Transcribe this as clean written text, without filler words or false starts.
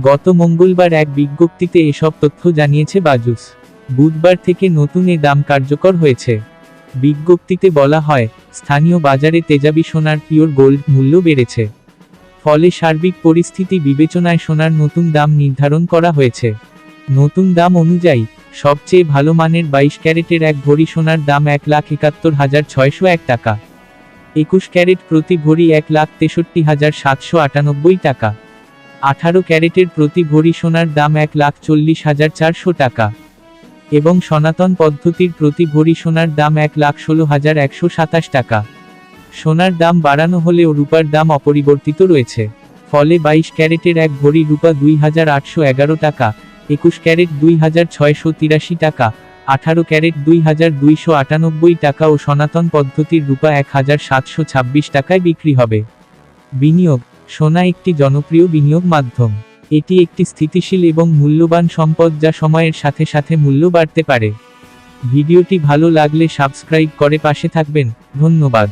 গত মঙ্গলবার এক বিজ্ঞপ্তিতে এসব তথ্য জানিয়েছে বাজুস। বুধবার থেকে নতুন এ দাম কার্যকর হয়েছে। বিজ্ঞপ্তিতে বলা হয়, স্থানীয় বাজারে তেজাবি সোনার পিওর গোল্ড মূল্য বেড়েছে। ফলে সার্বিক পরিস্থিতি বিবেচনায় সোনার নতুন দাম নির্ধারণ করা হয়েছে। নতুন দাম অনুযায়ী, সবচেয়ে ভালো মানের 22 ক্যারেটের এক ভরি সোনার দাম 1,71,601 টাকা। 21 ক্যারেট প্রতি ভরি 1,63,798 টাকা। 18 ক্যারেটের প্রতি ভরি সোনার দাম 1,40,400 টাকা। এবং সনাতন পদ্ধতির প্রতি ভরি সোনার দাম 1,16,127 টাকা। সোনার দাম বাড়ানো হলেও রূপার দাম অপরিবর্তিত রয়েছে। ফলে 22 ক্যারেটের এক ভরি রূপা 2,811 টাকা, 21 ক্যারেট 2,683 টাকা, 18 ক্যারেট 2,298 টাকা ও সনাতন পদ্ধতির রূপা 1,726 টাকায় বিক্রি হবে। বিনিয়োগ: সোনা একটি জনপ্রিয় বিনিয়োগ মাধ্যম। এটি একটি স্থিতিশীল এবং মূল্যবান সম্পদ যা সময়ের সাথে সাথে মূল্য বাড়তে পারে। ভিডিওটি ভালো লাগলে সাবস্ক্রাইব করে পাশে থাকবেন। ধন্যবাদ।